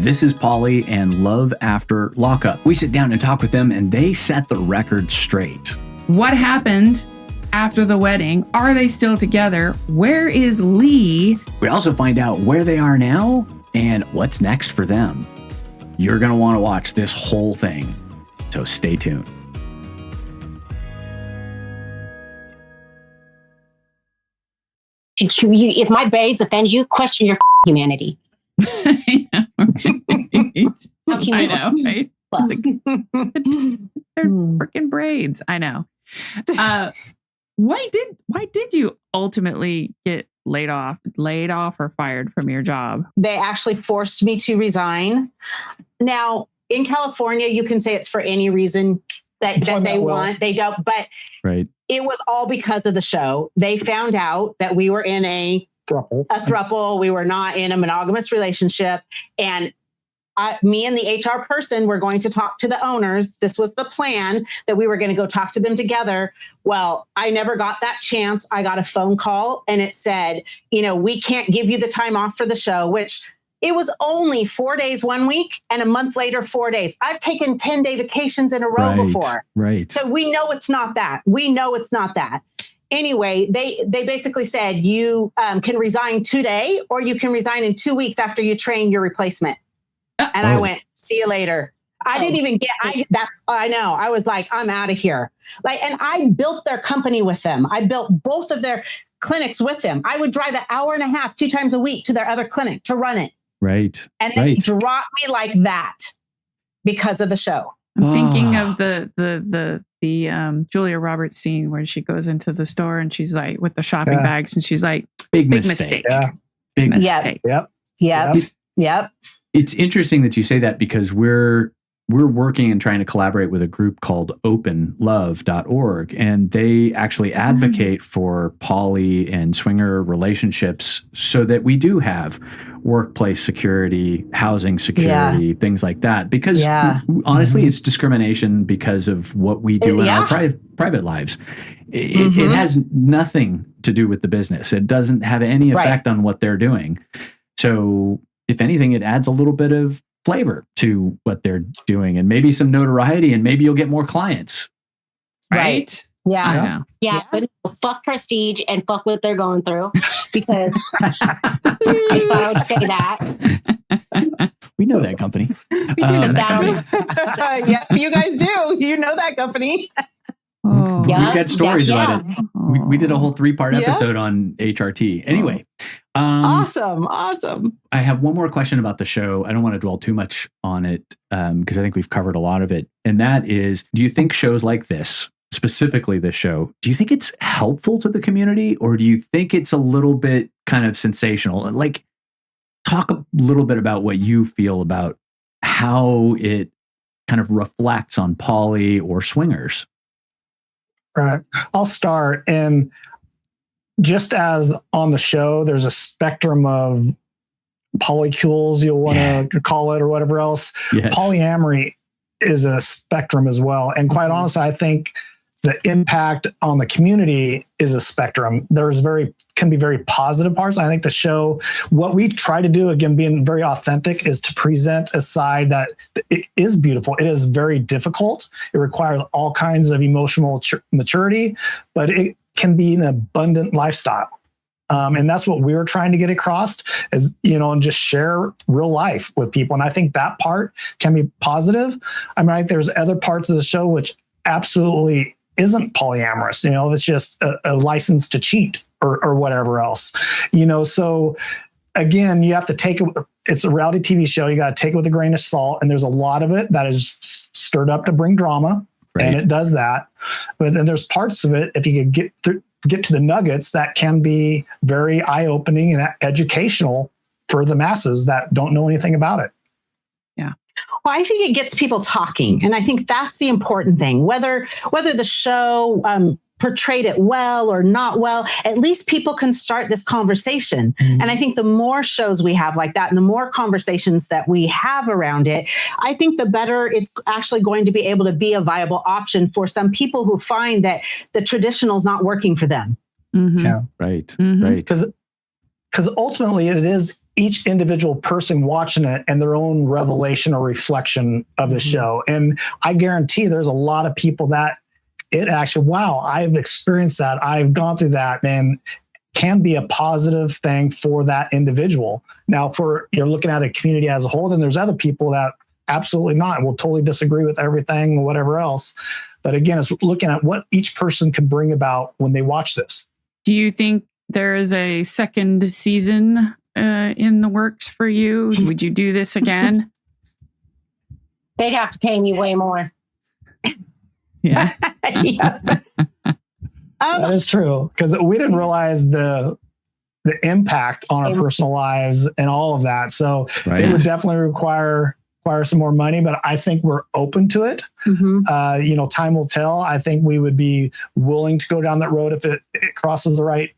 This is Poly and Love After Lockup. We sit down and talk with them, and they set the record straight. What happened after the wedding? Are they still together? Where is Lee? We also find out where they are now and what's next for them. You're going to want to watch this whole thing, so stay tuned. If my braids offend you, question your humanity. I know, right? They're freaking braids. I know. Why did you ultimately get laid off or fired from your job? They actually forced me to resign. Now, in California, you can say it's for any reason that they want. They don't, but right. It was all because of the show. They found out that we were in a throuple. We were not in a monogamous relationship. And me and the HR person were going to talk to the owners. This was the plan, that we were going to go talk to them together. Well, I never got that chance. I got a phone call and it said, we can't give you the time off for the show, which it was only 4 days 1 week and a month later, 4 days. I've taken 10-day vacations in a row before. Right. So we know it's not that. Anyway, they basically said you can resign today or you can resign in 2 weeks after you train your replacement. And I went, see you later. I didn't even I know. I was like, I'm out of here. And I built their company with them. I built both of their clinics with them. I would drive an hour and a half, 2 times a week to their other clinic to run it. Right. And they dropped me like that because of the show. I'm thinking of the Julia Roberts scene where she goes into the store and she's like with the shopping bags and she's like, big mistake. Yeah. Big mistake. Yep. It's interesting that you say that because we're working and trying to collaborate with a group called openlove.org, and they actually advocate for poly and swinger relationships so that we do have workplace security, housing security, things like that. Because honestly, it's discrimination because of what we do in our private lives. It has nothing to do with the business. It doesn't have any effect on what they're doing. So if anything, it adds a little bit of flavor to what they're doing and maybe some notoriety, and maybe you'll get more clients. Right? Yeah. But fuck prestige and fuck what they're going through, because if I would say that. We know that company. We do know that company. Yeah, you guys do. You know that company. We've got stories about it. We did a whole 3-part episode on HRT. Anyway. Awesome. I have one more question about the show. I don't want to dwell too much on it because I think we've covered a lot of it. And that is, do you think shows like this, specifically this show, do you think it's helpful to the community, or do you think it's a little bit kind of sensational? Talk a little bit about what you feel about how it kind of reflects on poly or swingers. Right. I'll start. And just as on the show, there's a spectrum of polycules, you'll want to call it, or whatever else. Yes. Polyamory is a spectrum as well. And quite honestly, I think the impact on the community is a spectrum. Can be very positive parts. I think the show, what we try to do, again, being very authentic, is to present a side that it is beautiful. It is very difficult. It requires all kinds of emotional maturity, but it can be an abundant lifestyle. And that's what we were trying to get across, is, and just share real life with people. And I think that part can be positive. I mean, I think there's other parts of the show which absolutely isn't polyamorous. It's just a license to cheat or whatever else, so again, you have to take it. It's a reality TV show. You got to take it with a grain of salt. And there's a lot of it that is stirred up to bring drama. Right. And it does that. But then there's parts of it, if you could get to the nuggets, that can be very eye-opening and educational for the masses that don't know anything about it. Yeah. Well, I think it gets people talking. And I think that's the important thing. Whether the show portrayed it well or not well, at least people can start this conversation. Mm-hmm. And I think the more shows we have like that and the more conversations that we have around it, I think the better it's actually going to be able to be a viable option for some people who find that the traditional is not working for them. Mm-hmm. Yeah, right. Mm-hmm. Right. Because ultimately it is each individual person watching it and their own revelation or reflection of the show. And I guarantee there's a lot of people that it actually, wow, I've experienced that. I've gone through that, and can be a positive thing for that individual. Now, for you're looking at a community as a whole, then there's other people that absolutely not and will totally disagree with everything, whatever else. But again, it's looking at what each person can bring about when they watch this. Do you think there is a second season in the works for you? Would you do this again? They'd have to pay me way more. Yeah. Yeah. That is true, because we didn't realize the impact on our personal lives and all of that. So it would definitely require some more money, but I think we're open to it. Time will tell. I think we would be willing to go down that road if it crosses the right.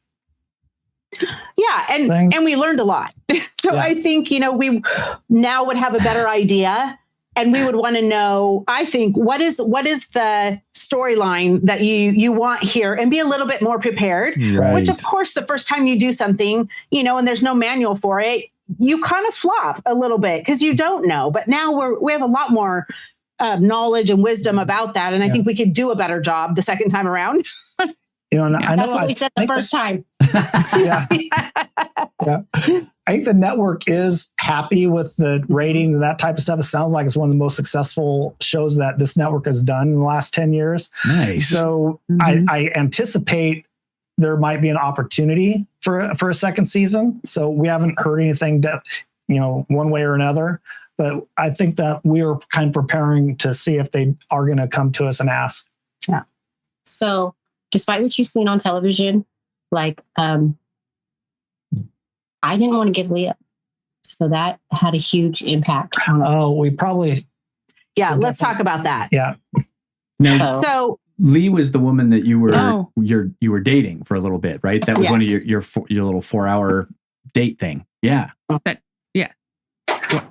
Yeah. And we learned a lot. So I think, we now would have a better idea, and we would want to know, I think, what is the storyline that you want here, and be a little bit more prepared, which of course, the first time you do something, and there's no manual for it, you kind of flop a little bit because you don't know. But now we have a lot more knowledge and wisdom about that. And I think we could do a better job the second time around. I know that's what we said the first time. Yeah. I think the network is happy with the ratings and that type of stuff. It sounds like it's one of the most successful shows that this network has done in the last 10 years. Nice. So I anticipate there might be an opportunity for a second season. So we haven't heard anything that, one way or another, but I think that we are kind of preparing to see if they are going to come to us and ask. Yeah. So despite what you've seen on television, I didn't want to give Lee up. So that had a huge impact. We probably. Yeah. Let's talk about that. Yeah. No. So Lee was the woman that you were you were dating for a little bit, right? That was one of your little 4-hour date thing. Yeah.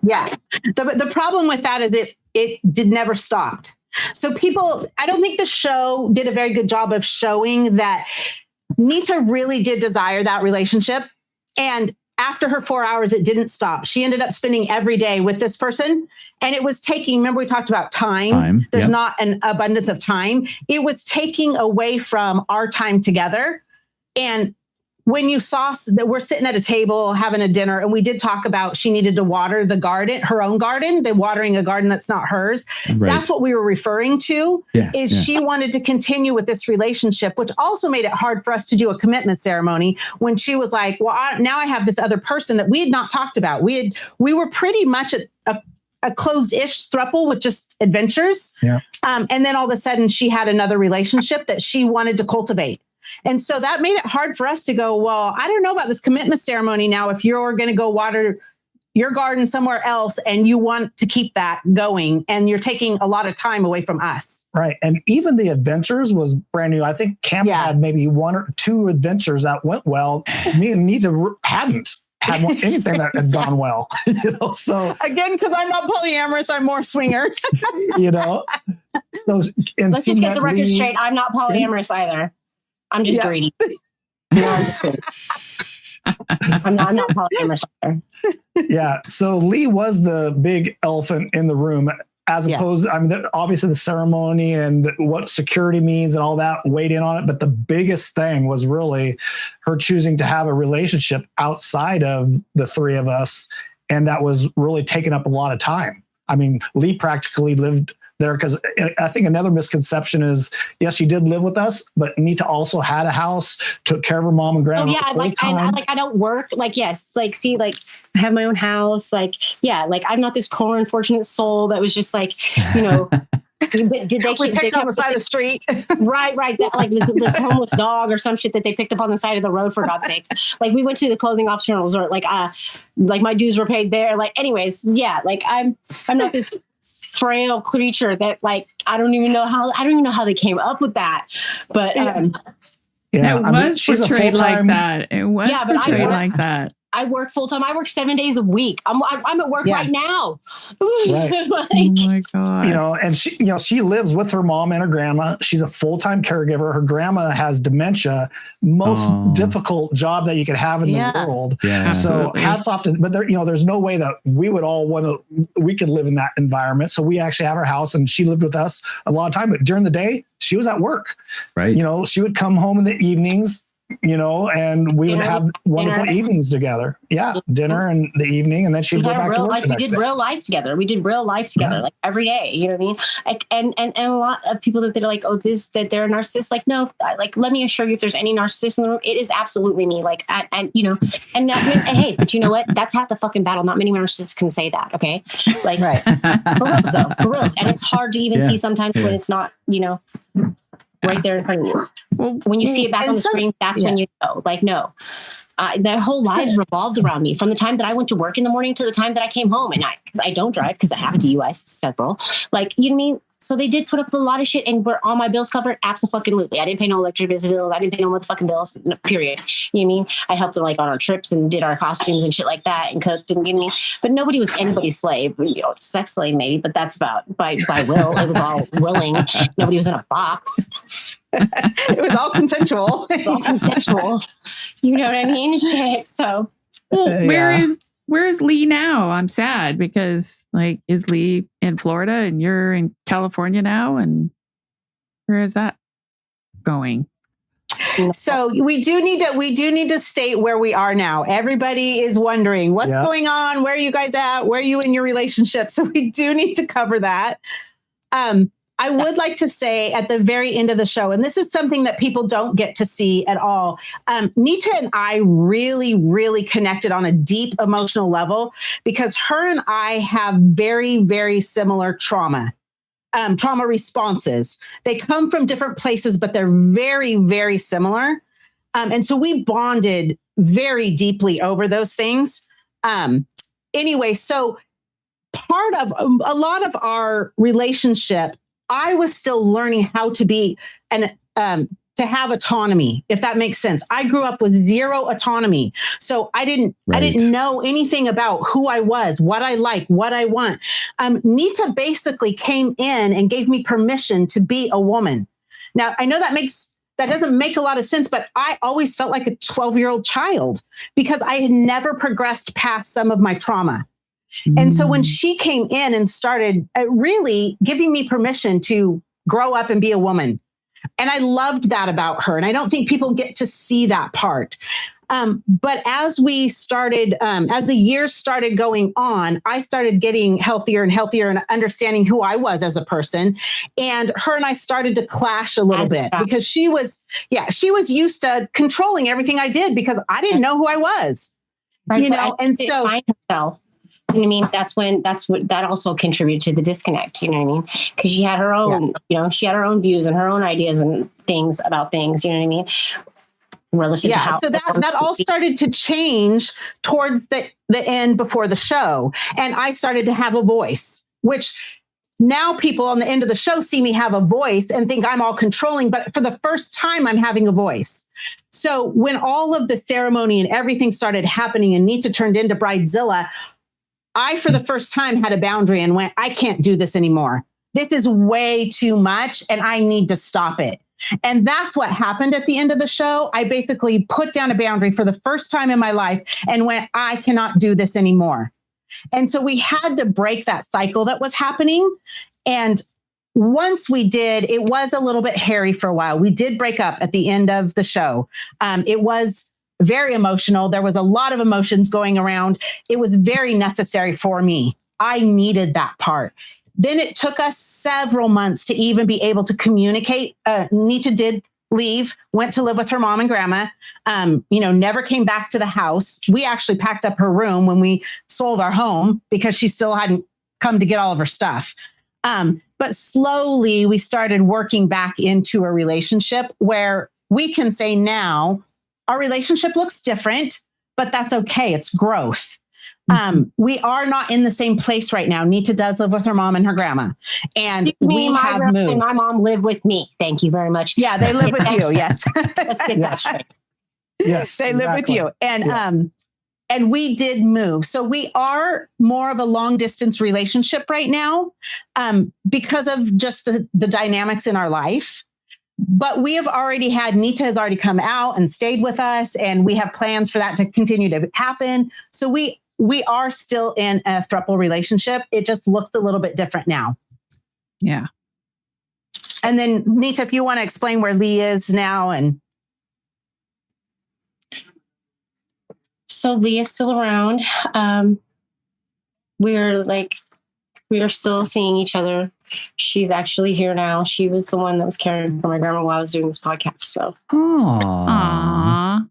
Yeah. The problem with that is it never stopped. So I don't think the show did a very good job of showing that Nita really did desire that relationship. And after her 4 hours, it didn't stop. She ended up spending every day with this person. And it was remember we talked about time. There's not an abundance of time. It was taking away from our time together. And when you saw that we're sitting at a table having a dinner, and we did talk about she needed to water the garden, her own garden, the watering a garden that's not hers. Right. That's what we were referring to, she wanted to continue with this relationship, which also made it hard for us to do a commitment ceremony when she was like, well, now I have this other person that we had not talked about. We were pretty much a closed-ish throuple with just adventures. Yeah. And then all of a sudden she had another relationship that she wanted to cultivate. And so that made it hard for us to go, well, I don't know about this commitment ceremony now. If you're going to go water your garden somewhere else and you want to keep that going, and you're taking a lot of time away from us. Right. And even the adventures was brand new. I think Camp had maybe 1 or 2 adventures that went well. Me and Nita hadn't had anything that had gone well. So again, because I'm not polyamorous, I'm more swinger. So let's just get the record straight. I'm not polyamorous either. I'm just greedy. I'm not polyamorous either. Yeah. So Lee was the big elephant in the room, as opposed, obviously the ceremony and what security means and all that weighed in on it. But the biggest thing was really her choosing to have a relationship outside of the three of us. And that was really taking up a lot of time. Lee practically lived there, because I think another misconception is, yes, she did live with us, but Nita also had a house, took care of her mom and grandma. I don't work. I have my own house. I'm not this poor, unfortunate soul that was just did they picked on the side of the street? Right. This homeless dog or some shit that they picked up on the side of the road, for God's sakes. We went to the clothing optional resort, my dues were paid there. I'm not this frail creature that I don't even know how they came up with that. But it was portrayed like that. It was portrayed like that. I work full time. I work 7 days a week. I'm at work right now. Right. Like, Oh my God. You know, and she lives with her mom and her grandma. She's a full-time caregiver. Her grandma has dementia, most difficult job that you could have in the world. Yeah. So Absolutely. hats off to, but there, you know, there's no way that we would all we could live in that environment. So we actually have our house, and she lived with us a lot of time, but during the day she was at work. Right. You know, she would come home in the evenings, you know, and we would have wonderful evenings together. Yeah. Dinner in the evening, and then she'd go back to work the next day. real life together. We did real life together, like every day. You know what I mean? Like, and a lot of people that they're like, oh, that they're a narcissist. Like, no, like, let me assure you, if there's any narcissist in the room, it is absolutely me. Like, and you know, and hey, but you know what? That's half the fucking battle. Not many narcissists can say that. Okay. Like, for reals though, for reals. And it's hard to even see sometimes when it's not, you know, right there in front of you. Well, when you see it back on the screen, that's when you know, like, no, their whole lives revolved around me from the time that I went to work in the morning to the time that I came home. And because I don't drive, because I have a DUI, several, like, you know what I mean? So they did put up with a lot of shit, and were all my bills covered? Absolutely. I didn't pay no electric bills. I didn't pay no motherfucking bills, period. You know what I mean? I helped them like on our trips and did our costumes and shit like that, and cooked, and you know what I mean? But nobody was anybody's slave, you know, sex slave maybe, but that's about by will. It was all willing. Nobody was in a box. It was all consensual. It was all consensual. You know what I mean? Shit. So, well, where is Lee now? I'm sad because, like, is Lee in Florida and you're in California now? And where is that going? So we do need to state where we are now. Everybody is wondering what's going on. Where are you guys at? Where are you in your relationship? So we do need to cover that. I would like to say at the very end of the show, and this is something that people don't get to see at all. Nita and I really, really connected on a deep emotional level because her and I have very, very similar trauma responses. They come from different places, but they're very, very similar. And so we bonded very deeply over those things. Anyway, so part of a lot of our relationship, I was still learning how to be to have autonomy, if that makes sense. I grew up with zero autonomy. So I didn't know anything about who I was, what I like, what I want. Nita basically came in and gave me permission to be a woman. Now, I know that doesn't make a lot of sense, but I always felt like a 12-year-old child because I had never progressed past some of my trauma. And so when she came in and started really giving me permission to grow up and be a woman, and I loved that about her. And I don't think people get to see that part. But as we started, as the years started going on, I started getting healthier and healthier and understanding who I was as a person. And her and I started to clash a little bit because she was used to controlling everything I did because I didn't know who I was. Right. You know, and so herself. You know what I mean? That also contributed to the disconnect. You know what I mean? Because she had her own, she had her own views and her own ideas and things about things. You know what I mean? Relative to how so that all started to change towards the end before the show, and I started to have a voice, which now people on the end of the show see me have a voice and think I'm all controlling. But for the first time, I'm having a voice. So when all of the ceremony and everything started happening, and Nita turned into Bridezilla, I, for the first time, had a boundary and went, I can't do this anymore. This is way too much and I need to stop it. And that's what happened at the end of the show. I basically put down a boundary for the first time in my life and went, I cannot do this anymore. And so we had to break that cycle that was happening. And once we did, it was a little bit hairy for a while. We did break up at the end of the show. It was very emotional. There was a lot of emotions going around. It was very necessary for me. I needed that part. Then it took us several months to even be able to communicate. Nita did leave, went to live with her mom and grandma, never came back to the house. We actually packed up her room when we sold our home because she still hadn't come to get all of her stuff. But slowly we started working back into a relationship where we can say now, our relationship looks different, but that's okay. It's growth. We are not in the same place right now. Nita does live with her mom and her grandma, and we have moved. And my mom lived with me. Thank you very much. Yeah, they live with you. Yes, let's get that straight. Yes, they live with you, and And we did move. So we are more of a long distance relationship right now because of just the dynamics in our life. But we have already had, Nita has already come out and stayed with us, and we have plans for that to continue to happen. So we are still in a throuple relationship. It just looks a little bit different now. Yeah. And then Nita, if you want to explain where Lee is now and. So Lee is still around. We are still seeing each other. She's actually here now. She was the one that was caring for my grandma while I was doing this podcast. So, Aww.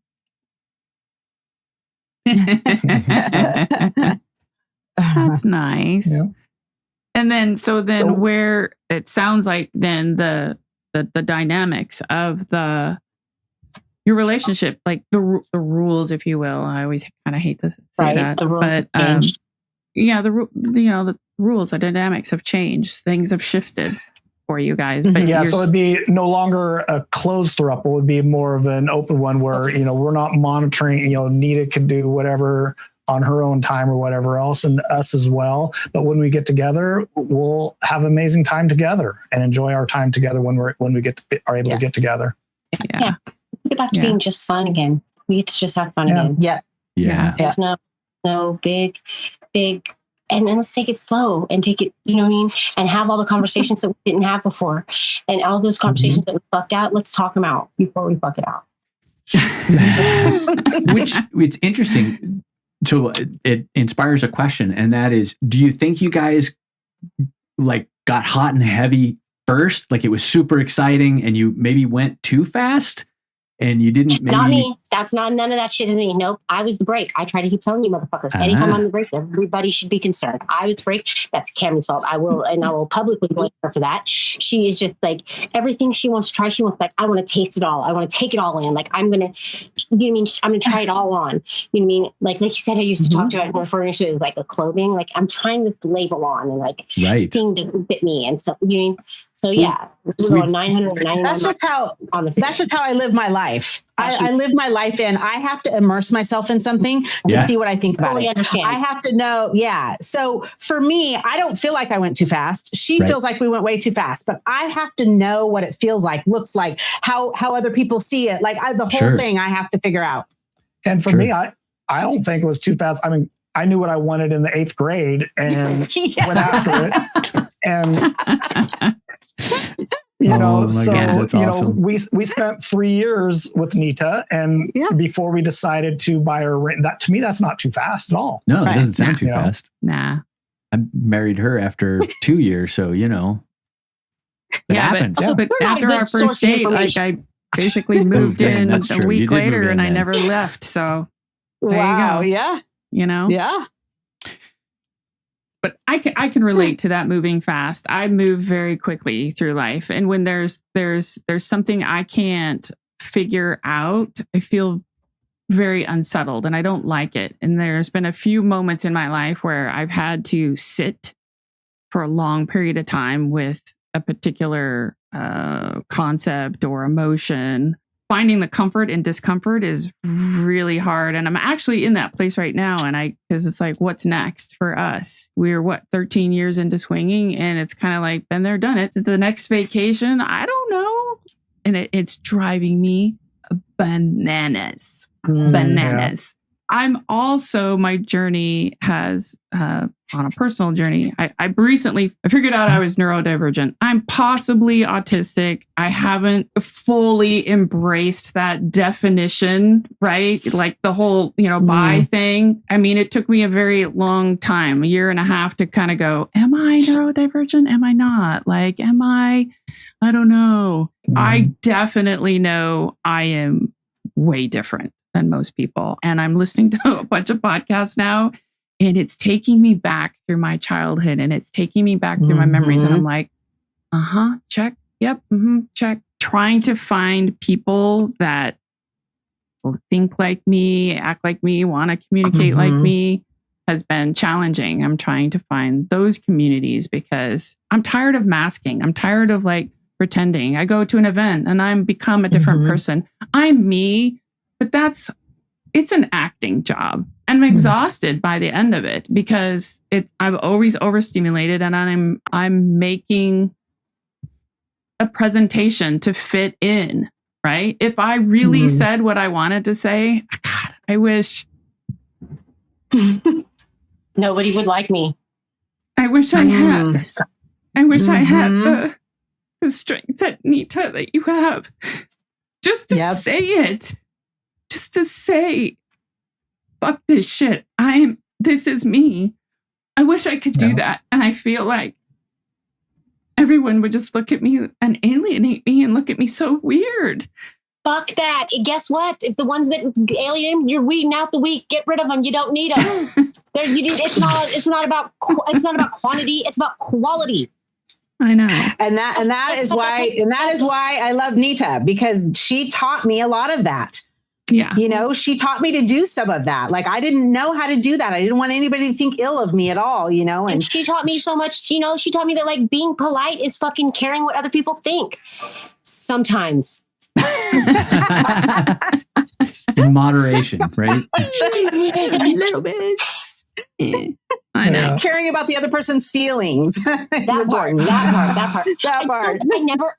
That's nice. Yeah. And then, where it sounds like then the dynamics of your relationship, like the rules, if you will. I always kind of hate to say that, the rules but have changed. the rules, the dynamics have changed. Things have shifted for you guys. But Yeah, so it'd be no longer a closed throuple. It would be more of an open one where, we're not monitoring, Nita can do whatever on her own time or whatever else, and us as well. But when we get together, we'll have amazing time together and enjoy our time together when we are able to get together. Yeah. Get back to being just fun again. We get to just have fun again. Yeah. There's no big, and then let's take it slow and take it, you know what I mean? And have all the conversations that we didn't have before. And all those conversations that we fucked out, let's talk them out before we fuck it out. Which it's interesting. So it inspires a question, and that is, do you think you guys got hot and heavy first? Like it was super exciting and you maybe went too fast? And you didn't maybe... Not me. That's none of that shit is me. Nope. I was the break. I try to keep telling you motherfuckers. Anytime I'm the break, everybody should be concerned. I was the break. That's Cammy's fault. I will publicly blame her for that. She is just like everything she wants to try. She wants I want to taste it all. I want to take it all in. I'm going to, you know what I mean? I'm going to try it all on. You know what I mean? Like you said, I used to talk to it, referring to it as a clothing. I'm trying this label on and thing doesn't fit me. And so, you know what I mean? So yeah, we're on 999. That's just how I live my life. I live my life in. I have to immerse myself in something to see what I think about it. Understand. I have to know. Yeah. So for me, I don't feel like I went too fast. She feels like we went way too fast. But I have to know what it feels like, looks like, how other people see it. The whole thing I have to figure out. And for me, I don't think it was too fast. I mean, I knew what I wanted in the 8th grade and went after it. And awesome. we spent 3 years with Nita, and before we decided to buy her ring, that to me, that's not too fast at all. No, it doesn't sound too fast. Nah. I married her after 2 years, so it happens. But after our first date, I basically moved in a week later, and I never left. So there you go. Yeah. Yeah. But I can relate to that moving fast. I move very quickly through life. And when there's something I can't figure out, I feel very unsettled and I don't like it. And there's been a few moments in my life where I've had to sit for a long period of time with a particular concept or emotion. Finding the comfort in discomfort is really hard. And I'm actually in that place right now. And because it's what's next for us? We're 13 years into swinging, and it's kind of been there, done it. The next vacation, I don't know. And it's driving me bananas. Bananas. I'm also, my journey has, on a personal journey, I figured out I was neurodivergent. I'm possibly autistic. I haven't fully embraced that definition, right? The whole, bi thing. I mean, it took me a very long time, 1.5 years to kind of go, am I neurodivergent? Am I not? Am I don't know. I definitely know I am way different than most people. And I'm listening to a bunch of podcasts now, and it's taking me back through my childhood, and it's taking me back through my memories. And I'm check. Yep. Check. Trying to find people that think like me, act like me, want to communicate like me has been challenging. I'm trying to find those communities because I'm tired of masking. I'm tired of pretending. I go to an event and I'm become a different person. I'm me. But it's an acting job. And I'm exhausted by the end of it because I'm always overstimulated and I'm making a presentation to fit in, right? If I really said what I wanted to say, God, I wish nobody would like me. I wish I had. I wish I had the strength that Nita that you have. Just to say it. Just to say, fuck this shit. This is me. I wish I could do that. And I feel like everyone would just look at me and alienate me and look at me so weird. Fuck that. And guess what? If the ones that alienate, you're weeding out the weak. Get rid of them. You don't need them. It's not about quantity. It's about quality. I know. And that is why I love Nita, because she taught me a lot of that. Yeah. You know, she taught me to do some of that. Like, I didn't know how to do that. I didn't want anybody to think ill of me at all, you know? And she taught me so much, you know, she taught me that like being polite is fucking caring what other people think. Sometimes. In moderation, right? A little bit. I know. Caring about the other person's feelings. That part.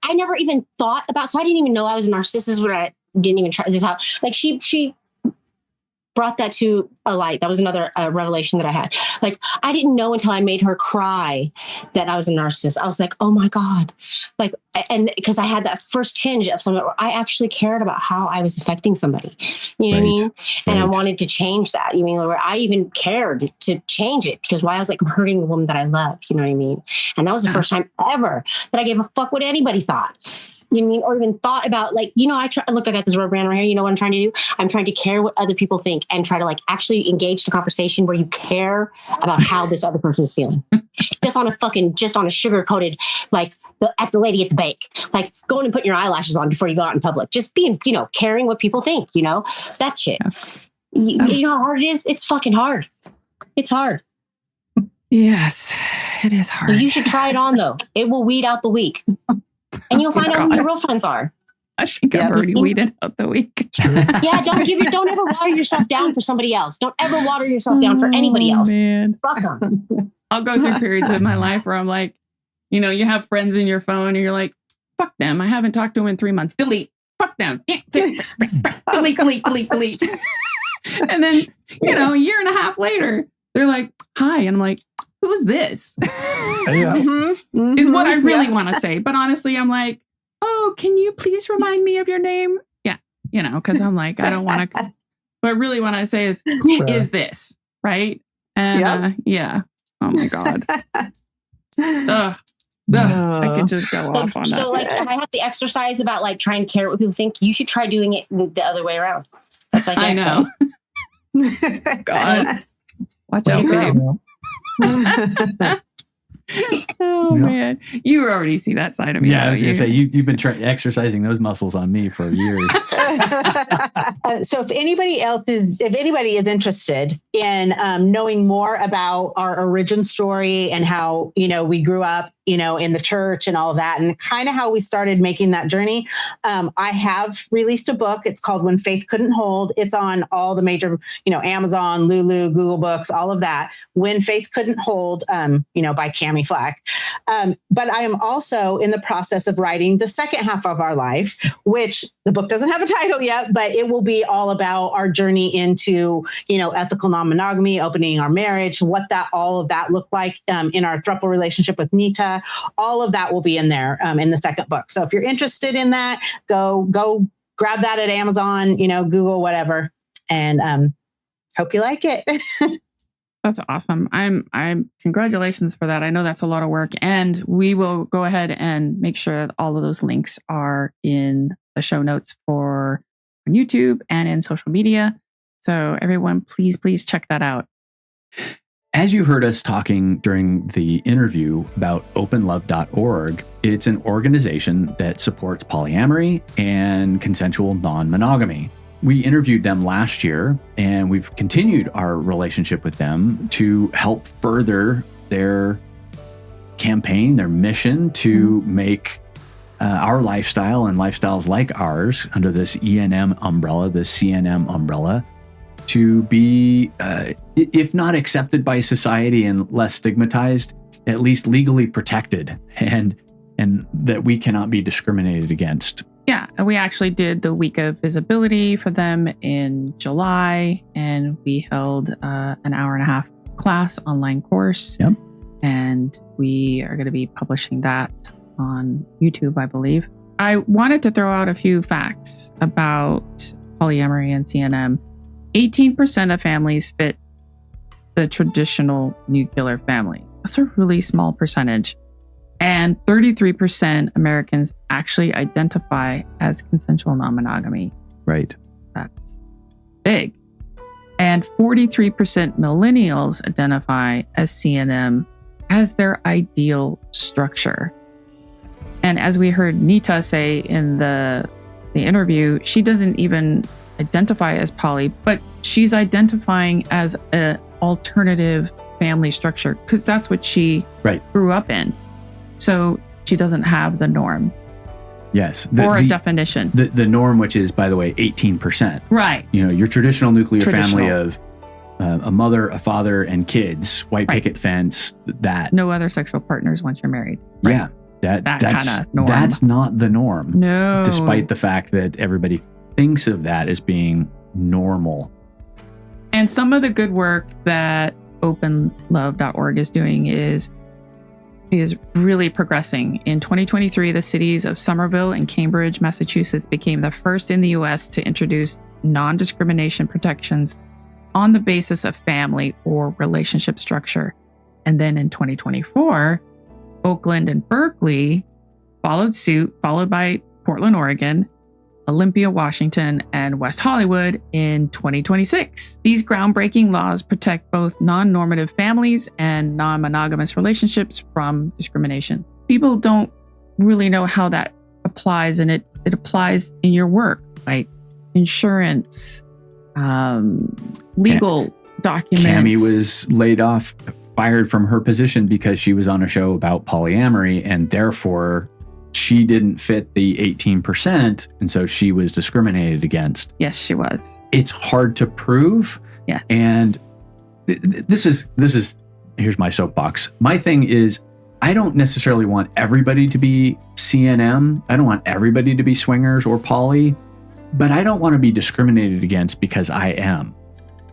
I never even thought about, so I didn't even know I was a narcissist when I didn't even try to talk. Like she brought that to a light. That was another revelation that I had. Like, I didn't know until I made her cry that I was a narcissist. I was like, oh my God. Like, and because I had that first tinge of something where I actually cared about how I was affecting somebody. You know what I mean? And I wanted to change that. You mean, where I even cared to change it because why I was like hurting the woman that I love. You know what I mean? And that was the first time ever that I gave a fuck what anybody thought. You know what I mean? Or even thought about, like, you know, I got this rubber band right here. You know what I'm trying to do? I'm trying to care what other people think and try to like actually engage the conversation where you care about how this other person is feeling. just on a sugar coated, like at the lady at the bank, like going and putting your eyelashes on before you go out in public, just being, you know, caring what people think, you know, that shit. You know how hard it is? It's fucking hard. It's hard. Yes, it is hard. So you should try it on though. It will weed out the weak. And you'll find out who your real friends are. I think I've already weeded out the week. Yeah, don't ever water yourself down for somebody else. Don't ever water yourself down for anybody else. Man. Fuck them. I'll go through periods of my life where I'm like, you know, you have friends in your phone and you're like, fuck them. I haven't talked to them in 3 months. Delete. Fuck them. Delete. And then, you know, a year and a half later, they're like, hi. And I'm like, who's this? Is what I really want to say. But honestly, I'm like, oh, can you please remind me of your name? Yeah. You know, because I'm like, I don't want to. What I really want to say is, who is this? Right. And yeah. Oh my God. I could just go off on that. So like, if I have the exercise about like trying to care what people think, you should try doing it the other way around. That's like, I know. God. Watch out, babe. Oh man, you already see that side of me. Yeah, I was gonna say you've been exercising those muscles on me for years. So if anybody is interested in knowing more about our origin story and how, you know, we grew up, you know, in the church and all of that, and kind of how we started making that journey, I have released a book. It's called When Faith Couldn't Hold. It's on all the major, you know, Amazon, Lulu, Google Books, all of that. When Faith Couldn't Hold, you know, by Flack. But I am also in the process of writing the second half of our life, which the book doesn't have a title yet, but it will be all about our journey into, you know, ethical non-monogamy, opening our marriage, all of that looked like in our throuple relationship with Nita. All of that will be in there in the second book. So if you're interested in that, go grab that at Amazon, you know, Google, whatever, and hope you like it. That's awesome. I'm congratulations for that. I know that's a lot of work, and we will go ahead and make sure that all of those links are in the show notes for on YouTube and in social media. So everyone, please check that out. As you heard us talking during the interview about openlove.org, it's an organization that supports polyamory and consensual non-monogamy. We interviewed them last year, and we've continued our relationship with them to help further their campaign, their mission to make our lifestyle and lifestyles like ours under this ENM umbrella, this CNM umbrella, to be, if not accepted by society and less stigmatized, at least legally protected, and that we cannot be discriminated against. Yeah, and we actually did the week of visibility for them in July, and we held an hour and a half class online course. Yep. And we are going to be publishing that on YouTube, I believe. I wanted to throw out a few facts about polyamory and CNM. 18% of families fit the traditional nuclear family. That's a really small percentage. And 33% Americans actually identify as consensual non-monogamy. Right. That's big. And 43% millennials identify as CNM as their ideal structure. And as we heard Nita say in the interview, she doesn't even identify as poly, but she's identifying as an alternative family structure because that's what she grew up in. So she doesn't have the norm. Yes. Or a definition. The norm, which is, by the way, 18%. Right. You know, your traditional nuclear family of a mother, a father, and kids, white picket fence, that. No other sexual partners once you're married. Right? Yeah. That's kind of norm. That's not the norm. No. Despite the fact that everybody thinks of that as being normal. And some of the good work that openlove.org is doing is really progressing. In 2023, the cities of Somerville and Cambridge, Massachusetts became the first in the US to introduce non-discrimination protections on the basis of family or relationship structure. And then in 2024, Oakland and Berkeley followed suit, followed by Portland, Oregon, Olympia, Washington, and West Hollywood in 2026. These groundbreaking laws protect both non-normative families and non-monogamous relationships from discrimination. People don't really know how that applies, and it applies in your work, right? Insurance, legal documents. Cammie was fired from her position because she was on a show about polyamory, and therefore she didn't fit the 18%, and so she was discriminated against. Yes, she was. It's hard to prove. Yes. And this is here's my soapbox. My thing is, I don't necessarily want everybody to be CNM. I don't want everybody to be swingers or poly, but I don't want to be discriminated against because I am.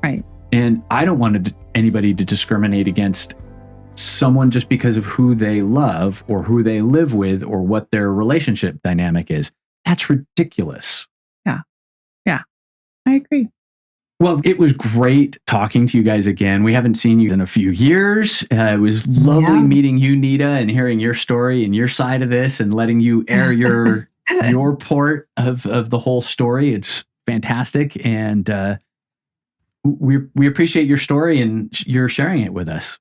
Right. And I don't want anybody to discriminate against someone just because of who they love or who they live with or what their relationship dynamic is. That's ridiculous. Yeah. Yeah. I agree. Well, it was great talking to you guys again. We haven't seen you in a few years. It was lovely meeting you, Nita, and hearing your story and your side of this and letting you air your part of the whole story. It's fantastic. And we appreciate your story and you're sharing it with us.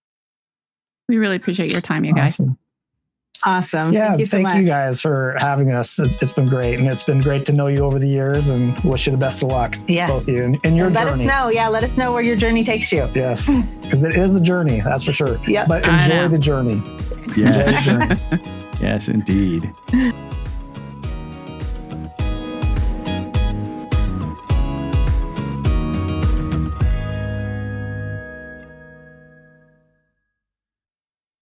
We really appreciate your time, you guys. Awesome. Yeah, thank you guys for having us. It's been great. And it's been great to know you over the years and wish you the best of luck. Yeah. Both of you in your journey. Let us know where your journey takes you. Yes. Because it is a journey, that's for sure. Yep. But enjoy the journey. Yes. Enjoy the journey. Yes, indeed.